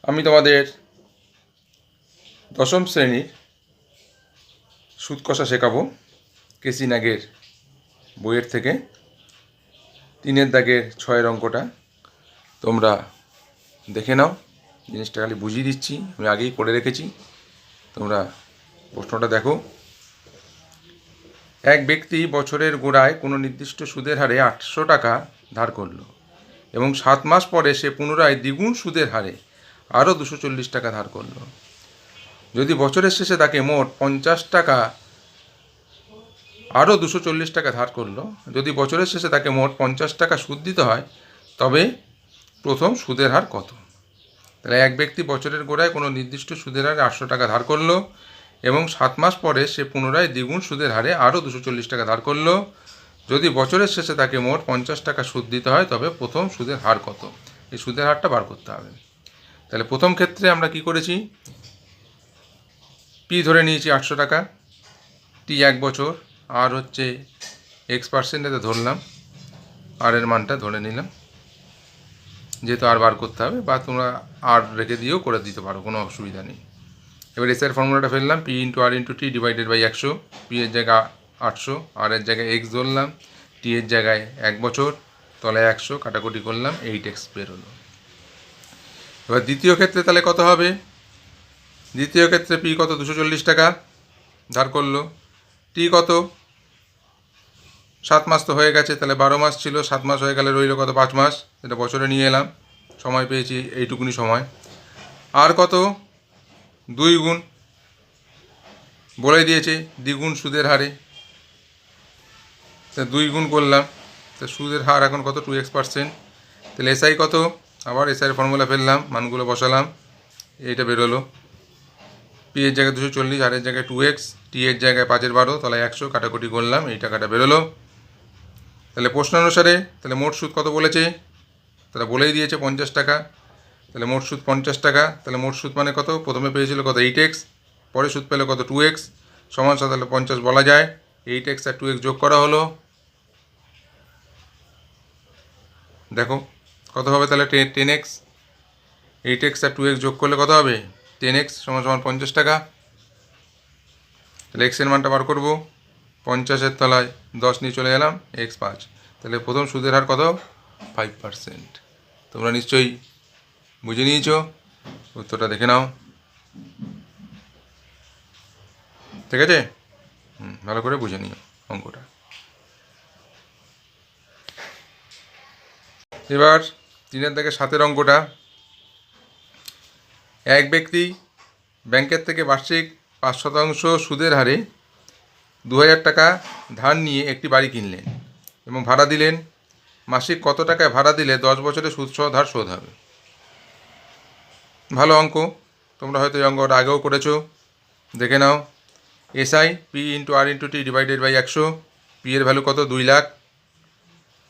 আমি তোমাদের দশম শ্রেণীর সুদ কষা শেখাবো কেসি নাগের বইয়ের থেকে। 3 দাগের 6 অঙ্কটা তোমরা দেখে নাও। জিনিসটা খালি বুঝিয়ে দিচ্ছি, আমি আগেই করে রেখেছি, তোমরা প্রশ্নটা দেখো। এক ব্যক্তি বছরের গোড়ায় কোনো নির্দিষ্ট সুদের হারে 800 টাকা ধার করলো এবং 7 মাস পরে সে পুনরায় দ্বিগুণ সুদের হারে আরও 240 টাকা ধার করলো। যদি বছরের শেষে তাকে মোট 50 টাকা আরও 240 টাকা ধার করলো, যদি বছরের শেষে তাকে মোট 50 টাকা সুদ দিতে হয়, তবে প্রথম সুদের হার কত? তাহলে এক ব্যক্তি বছরের গোড়ায় কোনো নির্দিষ্ট সুদের হারে 800 টাকা ধার করলো এবং 7 মাস পরে সে পুনরায় দ্বিগুণ সুদের হারে আরও 240 টাকা ধার করলো। যদি বছরের শেষে তাকে মোট 50 টাকা সুদ দিতে হয়, তবে প্রথম সুদের হার কত? এই সুদের হারটা বার করতে হবে। তাহলে প্রথম ক্ষেত্রে আমরা কি করেছি, পি ধরে নিয়েছি 800 টাকা, টি 1 বছর, আর হচ্ছে X% এতে ধরলাম, আর এর মানটা ধরে নিলাম, যেহেতু আর বার করতে হবে, বা তোমরা আর রেখে দিয়েও করে দিতে পারো, কোনো অসুবিধা নেই। এবার এসের ফর্মুলাটা ফেললাম, P into R into T divided by 100। P এর জায়গায় 800, আর এর জায়গায় X ধরলাম, টি এর জায়গায় 1 বছর, তলায় 100, কাটাকুটি করলাম, 8X বের হলো। এবার দ্বিতীয় ক্ষেত্রে তাহলে কত হবে? দ্বিতীয় ক্ষেত্রে পি কত? 240 টাকা ধার করলো। টি কত? 7 মাস তো হয়ে গেছে, তাহলে 12 মাস ছিল, 7 মাস হয়ে গেলে রইল কত? 5 মাস। এটা বছরে নিয়ে এলাম, সময় পেয়েছি এইটুকুনি সময়। আর কত? 2 গুণ, বলে দিয়েছে দ্বিগুণ সুদের হারে, তা 2 গুণ করলাম, তা সুদের হার এখন কত? 2x%। তাহলে এসআই কত? আবার এসআইয়ের ফর্মুলা ফেললাম, মানগুলো বসালাম, এইটা বেরোলো। পি এর জায়গায় 240, আর এর জায়গায় 2x, টি এর জায়গায় 5 12, তাহলে 100, কাটাকুটি করলাম, এই টাকাটা বেরোলো। তাহলে প্রশ্ন অনুসারে তাহলে মোট সুদ কত বলেছে? তাহলে বলেই দিয়েছে 50 টাকা। তাহলে মোট সুদ 50 টাকা। তাহলে মোট সুদ মানে কত? প্রথমে পেয়েছিল কত? 8x, পরে সুদ পেলে কত? 2x, সমান তাহলে 50 বলা যায়। 8x আর 2x যোগ করা হলো, দেখো কত হবে? তাহলে 10x। 8x আর 2x যোগ করলে কত হবে? 10x সমান 50 টাকা। তাহলে এক্সের মানটা বার করবো, 50-এর তলায় 10 নিয়ে চলে এলাম, x 5। তাহলে প্রথম সুদের হার কত? 5%। তোমরা নিশ্চয়ই বুঝে নিয়েছো, উত্তরটা দেখে নাও। ঠিক আছে, ভালো করে বুঝে নিও অঙ্কটা। এবার 3 থেকে 7 অঙ্কটা। এক ব্যক্তি ব্যাংকের থেকে বার্ষিক 5% সুদের হারে 2000 টাকা ধার নিয়ে একটি বাড়ি কিনলেন এবং ভাড়া দিলেন। মাসিক কত টাকায় ভাড়া দিলে 10 বছরে সুদসহ ধার শোধ হবে? ভালো অঙ্ক, তোমরা হয়তো এই অঙ্কটা আগেও করেছো, দেখে নাও। SI P into R into T divided by 100। P এর ভ্যালু কত? 2 লাখ,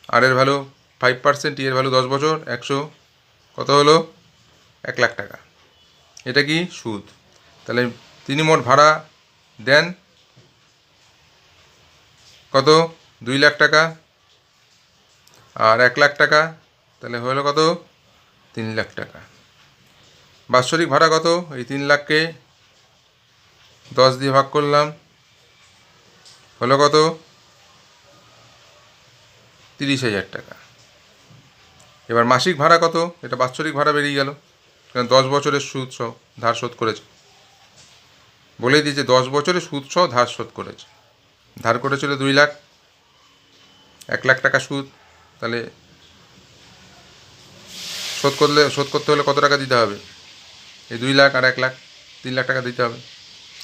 আর এর ভ্যালু 5%, টি এর ভ্যালু 10 বছর, 100, কত হলো? 1 লাখ টাকা। এটা কি? সুদ। তাহলে তিনি মোট ভাড়া দেন কত? 2 লাখ টাকা আর 1 লাখ টাকা, তাহলে হলো কত? 3 লাখ টাকা। বাৎসরিক ভাড়া কত? এই 3 লাখকে 10 দিয়ে ভাগ করলাম, হলো কত? 30,000 টাকা। এবার মাসিক ভাড়া কত? এটা বাৎসরিক ভাড়া বেরিয়ে গেল, কারণ 10 বছরের সুদ সহ ধার শোধ করেছে, বলেই দিয়েছে 10 বছরে সুদ সহ ধার শোধ করেছে। ধার করেছিল 2 লাখ, 1 লাখ টাকা সুদ, তাহলে শোধ করতে হলে কত টাকা দিতে হবে? এই 2 লাখ আর 1 লাখ, 3 লাখ টাকা দিতে হবে।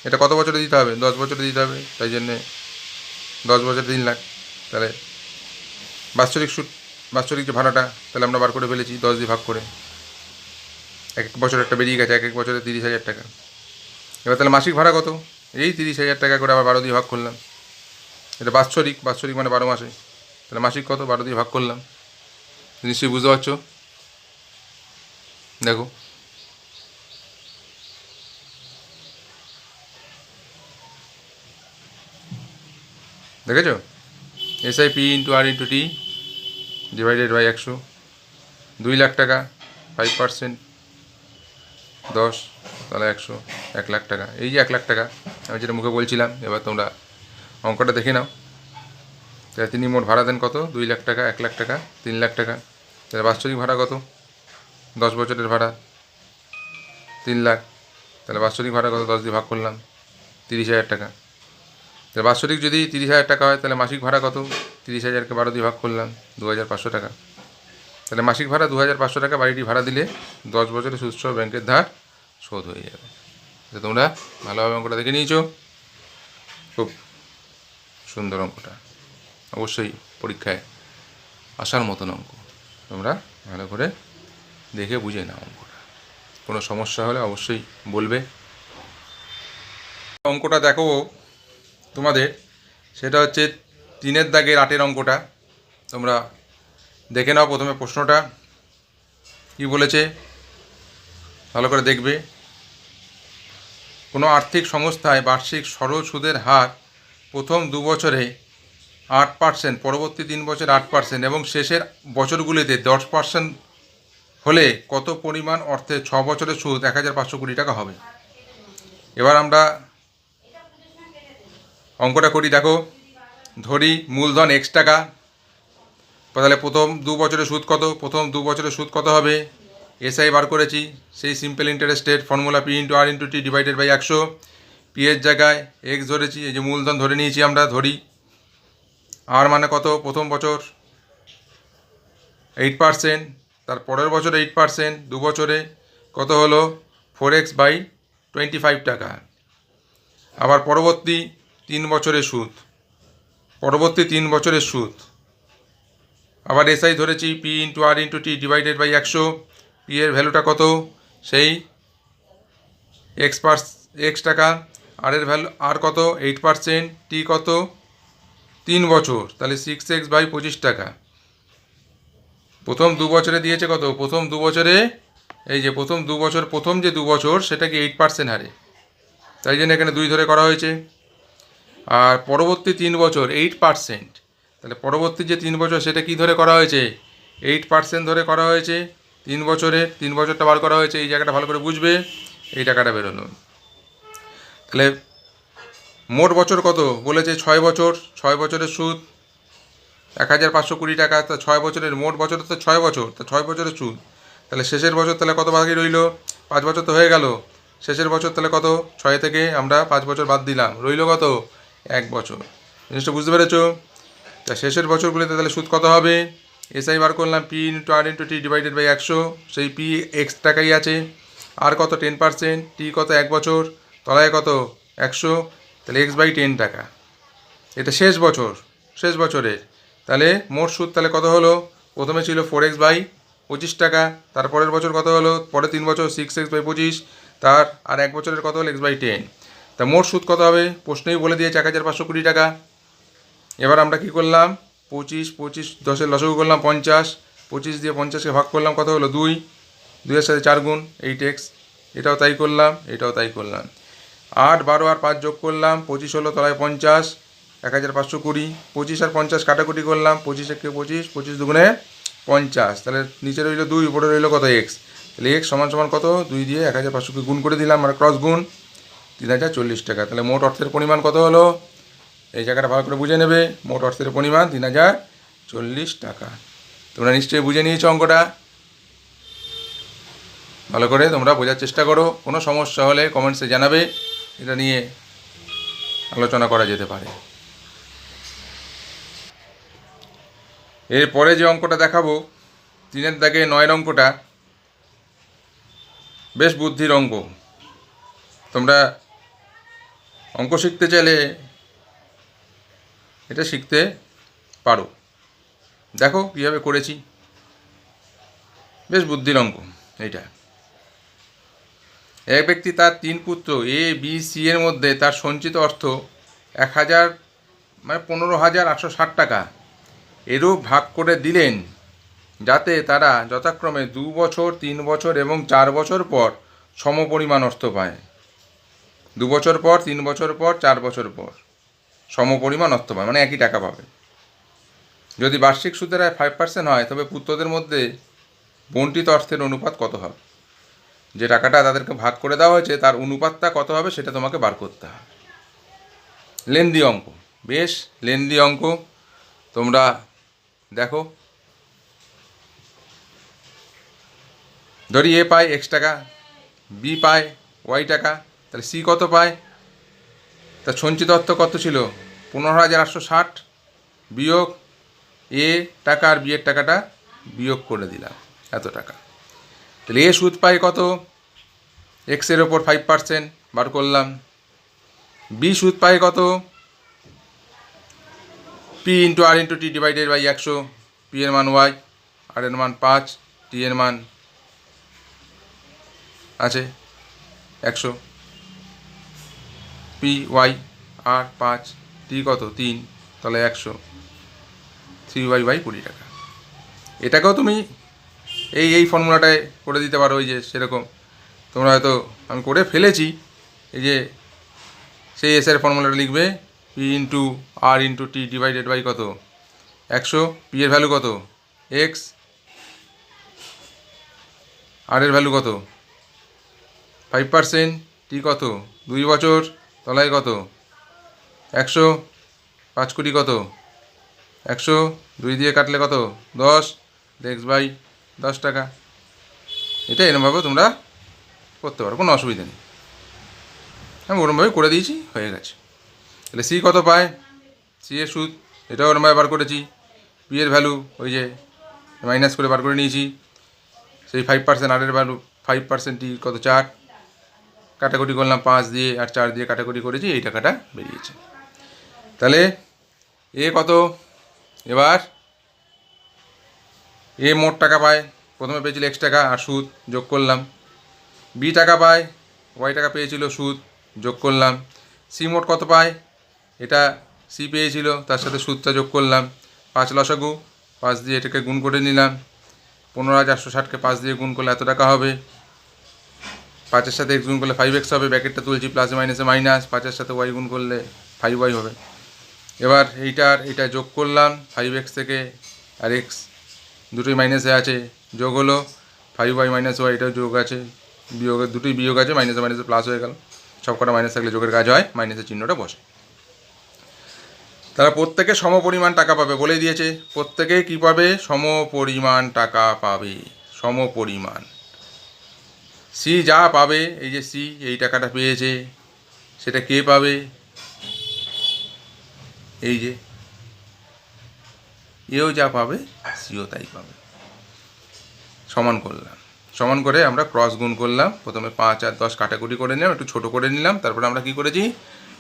এটা কত বছরে দিতে হবে? 10 বছরে দিতে হবে, তাই জন্যে 10 বছরে 3 লাখ। তাহলে বাৎসরিক যে ভাড়াটা তাহলে আমরা বার করে ফেলেছি 10 দিয়ে ভাগ করে, এক বছর একটা বেরিয়ে গেছে, এক বছরে 30,000 টাকা। এবার তাহলে মাসিক ভাড়া কত? এই 30,000 টাকা করে আবার 12 দিয়ে ভাগ করলাম। এটা বাৎসরিক মানে 12 মাসে, তাহলে মাসিক কত? 12 দিয়ে ভাগ করলাম। নিশ্চয়ই বুঝতে পারছো, দেখো। দেখেছো? SI P into R into T divided by 100, 2 lakh টাকা 5%, 10, তাহলে 100, 1 লাখ টাকা। এই যে 1 লাখ টাকা আমি যেটা মুখে বলছিলাম, এবার তোমরা অঙ্কটা দেখে নাও। তাহলে তিনি মোট ভাড়া দেন কত? 2 লাখ টাকা, 1 লাখ টাকা, 3 লাখ টাকা। তাহলে বাৎসরিক ভাড়া কত? 10 বছরের ভাড়া 3 লাখ। তাহলে বাৎসরিক ভাড়া কত? 10 দিয়ে ভাগ করলাম, 30,000 টাকা। তাহলে বাৎসরিক যদি 30,000 টাকা হয়, তাহলে মাসিক ভাড়া কত? 30,000কে 12 দিয়ে ভাগ করলাম, 2,500 টাকা। তাহলে মাসিক ভাড়া 2,500 টাকা। বাড়িটি ভাড়া দিলে 10 বছরে সুদসহ ব্যাংকের ধার শোধ হয়ে যাবে। তো তোমরা ভালোভাবে অঙ্কটা দেখে নিয়েছো, খুব সুন্দর অঙ্কটা, অবশ্যই পরীক্ষায় আসার মতন অঙ্ক। তোমরা ভালো করে দেখে বুঝে নাও অঙ্কটা। কোনো সমস্যা হলে অবশ্যই বলবে। অঙ্কটা দেখো তোমাদের, সেটা হচ্ছে 3 দাগের 8 অঙ্কটা। তোমরা দেখে নাও। প্রথমে প্রশ্নটা কি বলেছে ভালো করে দেখবে। কোনো আর্থিক সংস্থায় বার্ষিক সরল সুদের হার প্রথম 2 বছরে 8%, পরবর্তী 3 বছরে 8% এবং শেষের বছরগুলিতে 10% হলে কত পরিমাণ অর্থে 6 বছরের সুদ 1,500 কোটি টাকা হবে? এবার আমরা অঙ্কটা করি। দেখো, ধরি মূলধন X টাকা। তাহলে প্রথম 2 বছরের সুদ কত? প্রথম 2 বছরের সুদ কত হবে? এসআই বার করেছি, সেই সিম্পল ইন্টারেস্টের formula P/R/T divided by 100। P এর জায়গায় X ধরেছি, এই যে মূলধন ধরে নিয়েছি আমরা, ধরি। আর মানে কত? প্রথম বছর 8%, তার পরের বছর 8%, 2 বছরে কত হলো? 4x/25 টাকা। আবার পরবর্তী 3 বছরের সুদ, পরবর্তী 3 বছরের সুদ। আবার এসআই ধরেছি, P/R/T ডিভাইডেড বাই 100। পি এর ভ্যালুটা কত? সেই x টাকা। আর এর ভ্যালু আর কত? 8%। টি কত? 3 বছর, তাহলে 6x/25 টাকা। প্রথম 2 বছরে দিয়েছে কত? প্রথম 2 বছরে, এই যে প্রথম 2 বছর, প্রথম যে 2 বছর সেটা কি 8% হারে, তাই জন্য এখানে 2 ধরে করা হয়েছে। আর পরবর্তী 3 বছর 8%, তাহলে পরবর্তী যে 3 বছর সেটা কি ধরে করা হয়েছে? 8% ধরে করা হয়েছে 3 বছরে। 3 বছরটা বার করা হয়েছে, এই জায়গাটা ভালো করে বুঝবে। এই টাকাটা বেরোলো। তাহলে মোট বছর কত বলেছে? 6 বছর। 6 বছরের সুদ 1,500 কোটি টাকা। তা 6 বছরের মোট বছর তো 6 বছর, তা 6 বছরের সুদ। তাহলে শেষের বছর তাহলে কত বাকি রইল? 5 বছর তো হয়ে গেল। শেষের বছর তাহলে কত? 6 থেকে আমরা 5 বছর বাদ দিলাম, রইল কত? 1 বছর। জিনিসটা বুঝতে পেরেছো? তা শেষের বছরগুলিতে তাহলে সুদ কত হবে? এসআই বার করলাম, P/R/T ডিভাইডেড বাই 100। সেই P X টাকাই আছে। আর কত? 10%। টি কত? 1 বছর। তলায় কত? 100। তাহলে x/10 টাকা। এটা শেষ বছর, শেষ বছরের। তাহলে মোট সুদ তাহলে কত হলো? প্রথমে ছিল 4x/25 টাকা। তারপরের বছর কত হলো? পরে 3 বছর 6x/25। তার আর 1 বছরের কত হলো? x/10। তা মোট সুদ কত হবে? প্রশ্নেই বলে দিয়েছে 1,500 কোটি টাকা। এবার আমরা কি করলাম? 25 10-এর লসাগু করলাম 50। 25 দিয়ে 50কে ভাগ করলাম, কত হলো? 2। 2-এর সাথে 4 গুণ, 8x। এটাও তাই করলাম, এটাও তাই করলাম। 8, 12 আর 5 যোগ করলাম, 25 হলো, তলায় 50, 1,520। 25 আর 50 কাটাকুটি করলাম, 25 একে 25, 25 দুগুণে 50। তাহলে নিচে রইল 2, উপরে রইল কত? x। তাহলে x সমান সমান কত? 2 দিয়ে 1,500কে গুণ করে দিলাম, মানে ক্রস গুণ, 3,040 টাকা। তাহলে মোট অর্থের পরিমাণ কত হলো? এই জায়গাটা ভালো করে বুঝে নেবে। মোট অর্থের পরিমাণ 3,040 টাকা। তোমরা নিশ্চয়ই বুঝে নিয়েছো অঙ্কটা। ভালো করে তোমরা বোঝার চেষ্টা করো। কোনো সমস্যা হলে কমেন্টসে জানাবে, এটা নিয়ে আলোচনা করা যেতে পারে। এরপরে যে অঙ্কটা দেখাবো, 3 দাগে 9 অঙ্কটা বেশ বুদ্ধির অঙ্ক। তোমরা অঙ্ক শিখতে চাইলে এটা শিখতে পারো। দেখো কীভাবে করেছি, বেশ বুদ্ধির অঙ্ক এইটা। এক ব্যক্তি তার 3 পুত্র A, B, C এর মধ্যে তার সঞ্চিত অর্থ 15,860 টাকা এরূপ ভাগ করে দিলেন, যাতে তারা যথাক্রমে 2 বছর, 3 বছর এবং 4 বছর পর সমপরিমাণ অর্থ পায়। 2 বছর পর, 3 বছর পর, 4 বছর পর সমপরিমাণ অর্থ পায়, মানে একই টাকা পাবে। যদি বার্ষিক সুদের হার 5% হয়, তবে পুত্রদের মধ্যে বণ্টিত অর্থের অনুপাত কত হবে, যে টাকাটা তাদেরকে ভাগ করে দেওয়া হয়েছে তার অনুপাতটা কত হবে সেটা তোমাকে বার করতে হবে। লেন্দি অঙ্ক, বেশ লেন্দি অঙ্ক। তোমরা দেখো, ধরি এ পায় এক্স টাকা, বি পায় ওয়াই টাকা, তাহলে সি কত পায়? তার সঞ্চিত অর্থ কত ছিল? 15,860 বিয়োগ এ টাকা আর বি এর টাকাটা বিয়োগ করে দিলাম, এত টাকা। তাহলে এ সুদ পায় কত? এক্সের ওপর 5% বার করলাম। বি সুদ পায় কত? P into R into T divided by 100। P এর মান ওয়াই, আর এর মান 5, টি এর মান আছে 100। পি ওয়াই আর 5, টি কত? 3, তাহলে 100। 3y বাই 20 টাকা। এটাকেও তুমি এই ফর্মুলাটায় করে দিতে পারো, ওই যে সেরকম তোমরা হয়তো আমি করে ফেলেছি। এই যে সেই এসের ফর্মুলাটা লিখবে, P into R into T divided by কত? 100। পি এর ভ্যালু কত? এক্স, আর এর ভ্যালু কত? 5%, টি কত? 2 বছর, তলায় কত? 100, 5 কোটি কত? 100, 2 দিয়ে কাটলে কত? 10, এক্স বাই 10 টাকা। এটা এরমভাবে তোমরা করতে পারো, কোনো অসুবিধা নেই। আমি ওরমভাবে করে দিয়েছি, হয়ে গেছে। তাহলে সি কত পায়? সি এর সুদ, এটাও ওরমভাবে বার করেছি। পি এর ভ্যালু ওই যে মাইনাস করে বার করে নিয়েছি। সেই 5%, আর এর ভ্যালু 5%, টি কত? 4, কাটাকুটি করলাম 5 দিয়ে আর 4 দিয়ে কাটাকুটি করেছি, এই টাকাটা বেরিয়েছে। তাহলে এ কত? এবার এ মোট টাকা পায়, প্রথমে পেয়েছিল এক্স টাকা আর সুদ যোগ করলাম। বি টাকা পায়, ওয়াই টাকা পেয়েছিল, সুদ যোগ করলাম। সি মোট কত পায়? এটা সি পেয়েছিল, তার সাথে সুদটা যোগ করলাম। 5 লসাগু, 5 দিয়ে এটাকে গুণ করে নিলাম। 15,460কে 5 দিয়ে গুণ করলে এত টাকা হবে। 5-এর সাথে এক্স গুণ করলে 5x হবে, ব্যাকেটটা তুলছি, প্লাসে মাইনাসে মাইনাস। 5-এর সাথে ওয়াই গুণ করলে 5y হবে। এবার এইটা যোগ করলাম, 5x থেকে আর এক্স দুটোই মাইনাসে আছে, যোগ হলো 5y মাইনাস ওয়াই, এটাও যোগ আছে, বিয়োগের দুটোই বিয়োগ আছে, মাইনাসে মাইনাসে প্লাস হয়ে গেল। সব কটা মাইনাস থাকলে যোগের কাজ হয়, মাইনাসের চিহ্নটা বসে। তারা প্রত্যেকে সমপরিমাণ টাকা পাবে, বলেই দিয়েছে প্রত্যেকে কী পাবে? সমপরিমাণ টাকা পাবে, সমপরিমাণ। সি যা পাবে, এই যে সি এই টাকাটা পেয়েছে, সেটা কে পাবে? এই যে এও যা পাবে সিও তাই পাবে। সমান করলাম, সমান করে আমরা ক্রস গুণ করলাম। প্রথমে 5 আর 10 কাটাকুটি করে নিলাম, একটু ছোটো করে নিলাম। তারপরে আমরা কি করেছি?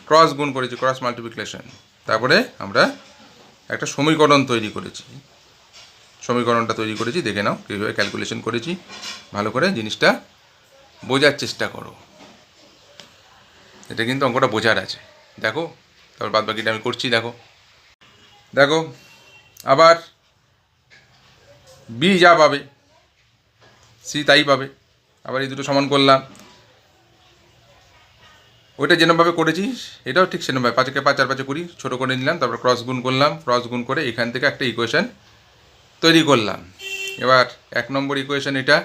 ক্রস গুণ করেছি, ক্রস মাল্টিপ্লিকেশন। তারপরে আমরা একটা সমীকরণ তৈরি করেছি। সমীকরণটা তৈরি করেছি, দেখে নাও কীভাবে ক্যালকুলেশন করেছি। ভালো করে জিনিসটা বোঝার চেষ্টা করো, এটা কিন্তু অঙ্কটা বোঝার আছে। দেখো, তারপর বাদ বাকিটা আমি করছি। দেখো দেখো আবার বি যা পাবে সি তাই পাবে। আবার এই দুটো সমান করলাম, ওইটা যেরকমভাবে করেছি এটাও ঠিক সেরকমভাবে 5-কে 5 আর 5-এ 20 ছোটো করে নিলাম। তারপর ক্রস গুণ করলাম, ক্রস গুণ করে এখান থেকে একটা ইকুয়েশান তৈরি করলাম। এবার 1 নম্বর ইকুয়েশান এটা,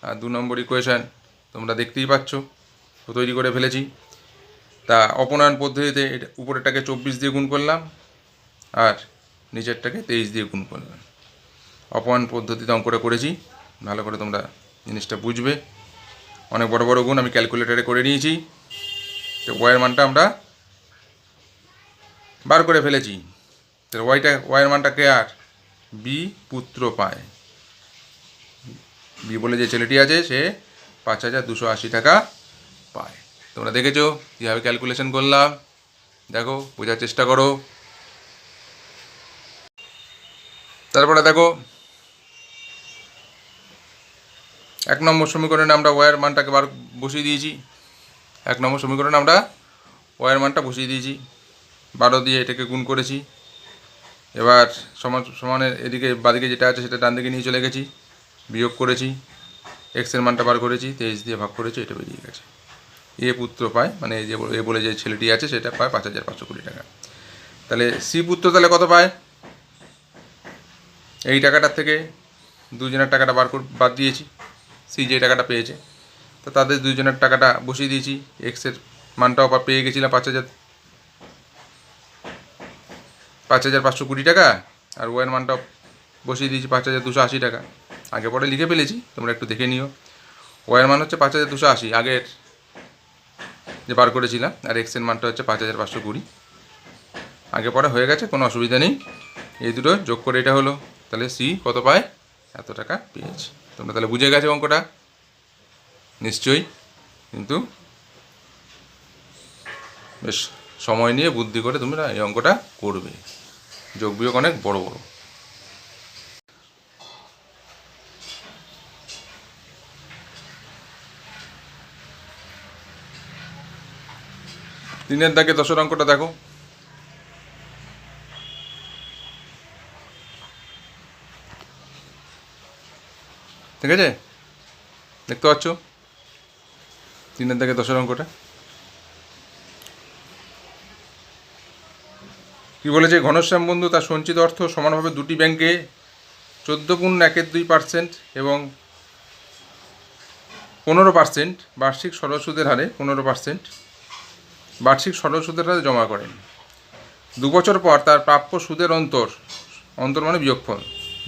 আর 2 নম্বর ইকুয়েশান তোমরা দেখতেই পাচ্ছ তৈরি করে ফেলেছি। তা অপনয়ন পদ্ধতিতে এটা উপরেরটাকে 24 দিয়ে গুণ করলাম আর নিচেরটাকে 23 দিয়ে গুণ করলাম। অপনয়ন পদ্ধতিতে অঙ্কটা করেছি, ভালো করে তোমরা জিনিসটা বুঝবে। অনেক বড় বড় গুণ আমি ক্যালকুলেটারে করে নিয়েছি। তো ওয়াইয়ের মানটা আমরা বার করে ফেলেছি। তো ওয়াইয়ের মানটা কে? আর বি পুত্র পায়। বি বলে যে ছেলেটি আছে সে 5,280 টাকা পায়। তোমরা দেখেছো কীভাবে ক্যালকুলেশন করলাম? দেখো, বোঝার চেষ্টা করো। তারপরে দেখো 1 নম্বর সমীকরণে আমরা ওয়াইয়ের মানটাকে বসিয়ে দিয়েছি। 1 নম্বর সমীকরণে আমরা ওয়াইয়ের মানটা বসিয়ে দিয়েছি, 12 দিয়ে এটাকে গুণ করেছি। এবার সমানের এদিকে বাদিকে যেটা আছে সেটা ডান দিকে নিয়ে চলে গেছি, বিয়োগ করেছি, এক্সের মানটা বার করেছি, 23 দিয়ে ভাগ করেছি, এটা বেরিয়ে গেছে। এ পুত্র পায়, মানে এই যে এ বলে যে ছেলেটি আছে সেটা পায় 5,520 টাকা। তাহলে সি পুত্র তাহলে কত পায়? এই টাকাটার থেকে দুজনের টাকাটা বাদ দিয়েছি, সি যে টাকাটা পেয়েছে, তো তাদের দুজনের টাকাটা বসিয়ে দিয়েছি। এক্সের মানটাও পেয়ে গেছিলাম 5,520 টাকা, আর ওয়াইয়ের মানটাও বসিয়ে দিয়েছি 5,280 টাকা। আগে পরে লিখে ফেলেছি, তোমরা একটু দেখে নিও। ওয়াইয়ের মান হচ্ছে 5,280 আগের যে বার করেছিলাম, আর এক্সের মানটা হচ্ছে 5,520। আগে পরে হয়ে গেছে, কোনো অসুবিধা নেই। এই দুটো যোগ করে এটা হলো, তাহলে সি কত পায়, এত টাকা পেয়েছি। তোমরা তাহলে বুঝে গেছো অঙ্কটা নিশ্চয়ই, কিন্তু বেশ সময় নিয়ে বুদ্ধি করে তোমরা এই অঙ্কটা করবে। যোগ বিয়োগ অনেক বড় বড়। তিনের দাগে 10 অঙ্কটা দেখো। ঠিক আছে, দেখতে পাচ্ছ তিনের দাগে 10 অঙ্কটা কি বলেছে? ঘনশ্যাম বন্ধু তার সঞ্চিত অর্থ সমানভাবে দুটি ব্যাংকে 14.12% এবং 15% বার্ষিক সরল সুদের হারে 15% বার্ষিক সরল সুদের হারে জমা করেন। 2 বছর পর তার প্রাপ্য সুদের অন্তর মানে বিয়োগফল,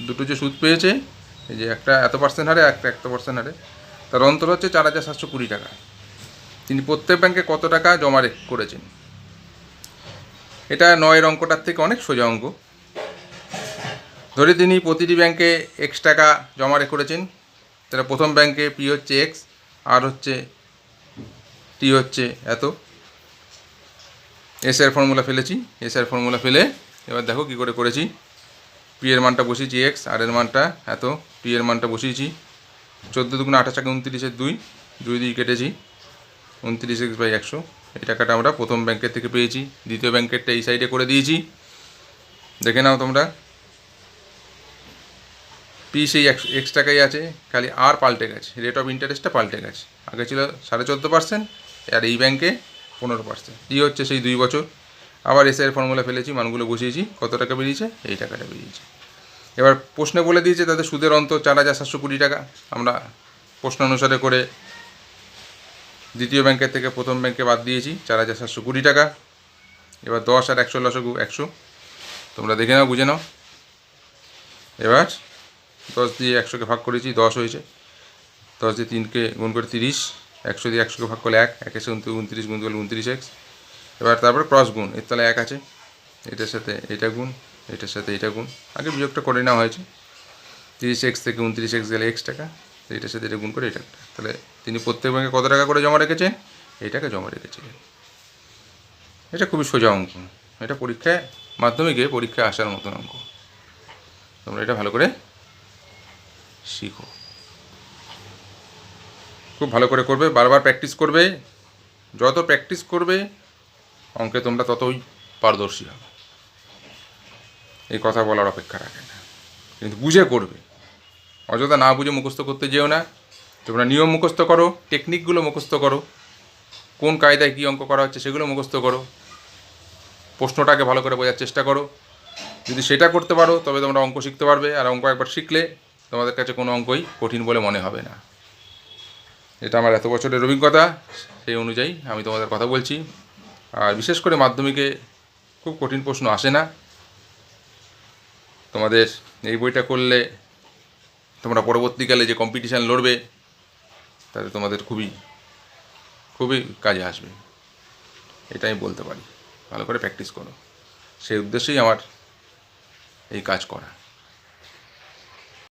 দুটো যে সুদ পেয়েছে, এই যে একটা এত পার্সেন্ট হারে, একটা % হারে, তার অন্তর হচ্ছে 4,720 টাকা। তিনি প্রত্যেক ব্যাংকে কত টাকা জমা করেছেন? এটা 9 অঙ্কটার থেকে অনেক সোজা অঙ্ক। ধরে তিনি প্রতিটি ব্যাংকে X টাকা জমা করেছেন, তাহলে প্রথম ব্যাংকে পি হচ্ছে X, আর হচ্ছে টি হচ্ছে এত। এস এর ফর্মুলা ফেলেছি, এস এর ফর্মুলা ফেলে এবার দেখো কী করে করেছি। পি এর মানটা বসিয়েছি X, আর এর মানটা এত, টি এর মানটা বসিয়েছি। 14 দুগুণে 28 টাকা 29-এর 2 দিয়ে কেটেছি 29x/100। এই টাকাটা আমরা প্রথম ব্যাংকের থেকে পেয়েছি। দ্বিতীয় ব্যাংকেরটা এই সাইডে করে দিয়েছি, দেখে নাও তোমরা। পি সেই X টাকাই আছে, খালি আর পাল্টে গেছে, রেট অফ ইন্টারেস্টটা পাল্টে গেছে। আগে ছিল 14.5%, আর এই ব্যাংকে 15%। ই হচ্ছে সেই 2 বছর। আবার এস এর ফর্মুলা ফেলেছি, মানগুলো বসিয়েছি, কত টাকা বেরিয়েছে, এই টাকাটা বেরিয়েছে। এবার প্রশ্নে বলে দিয়েছে তাদের সুদের অন্তর 4,720 টাকা। আমরা প্রশ্ন অনুসারে করে দ্বিতীয় ব্যাংকের থেকে প্রথম ব্যাংকে বাদ দিয়েছি 4,720 টাকা। এবার 10 আর 100 লসাগু 100, তোমরা দেখে নাও, বুঝে নাও। এবার 10 দিয়ে 100কে ভাগ করেছি, 10 হয়েছে। 10 দিয়ে 3কে গুণ করে 30, 100 দিয়ে 100কে ভাগ করলে 1, 1 এর সাথে 29 গুণ করলে 29x। এবার তারপরে ক্রস গুণ, এর তলায় 1 আছে, এটার সাথে এটা গুণ, এটার সাথে এটা গুণ, আগে বিয়োগটা করে নেওয়া হয়েছে। 30x থেকে 29x গেলে x টাকা, এটার সাথে এটা গুণ করে এটা। তাহলে তিনি প্রত্যেক ব্যাংকে কত টাকা করে জমা রেখেছেন, এই টাকা জমা রেখেছিলেন। এটা খুবই সোজা অঙ্ক, এটা পরীক্ষায় মাধ্যমিকে পরীক্ষায় আসার মতন অঙ্ক। তোমরা এটা ভালো করে শিখো, খুব ভালো করে করবে, বারবার প্র্যাকটিস করবে। যত প্র্যাকটিস করবে অঙ্কে তোমরা ততই পারদর্শী হবে। এই কথা বলার অপেক্ষা রাখে না, কিন্তু বুঝে করবে। অযথা না বুঝে মুখস্থ করতে যেও না। তোমরা নিয়ম মুখস্থ করো, টেকনিকগুলো মুখস্থ করো, কোন কায়দায় কী অঙ্ক করা হচ্ছে সেগুলো মুখস্থ করো, প্রশ্নটাকে ভালো করে বোঝার চেষ্টা করো। যদি সেটা করতে পারো তবে তোমরা অঙ্ক শিখতে পারবে। আর অঙ্ক একবার শিখলে তোমাদের কাছে কোনো অঙ্কই কঠিন বলে মনে হবে না। এটা আমার এত বছরের অভিজ্ঞতা, সেই অনুযায়ী আমি তোমাদের কথা বলছি। আর বিশেষ করে মাধ্যমিকে খুব কঠিন প্রশ্ন আসে না। তোমাদের এই বইটা করলে তোমরা পরবর্তীকালে যে কম্পিটিশান লড়বে তাতে তোমাদের খুবই খুবই কাজে আসবে, এটা আমি বলতে পারি। ভালো করে প্র্যাকটিস করো, সেই উদ্দেশ্যেই আমার এই কাজ করা।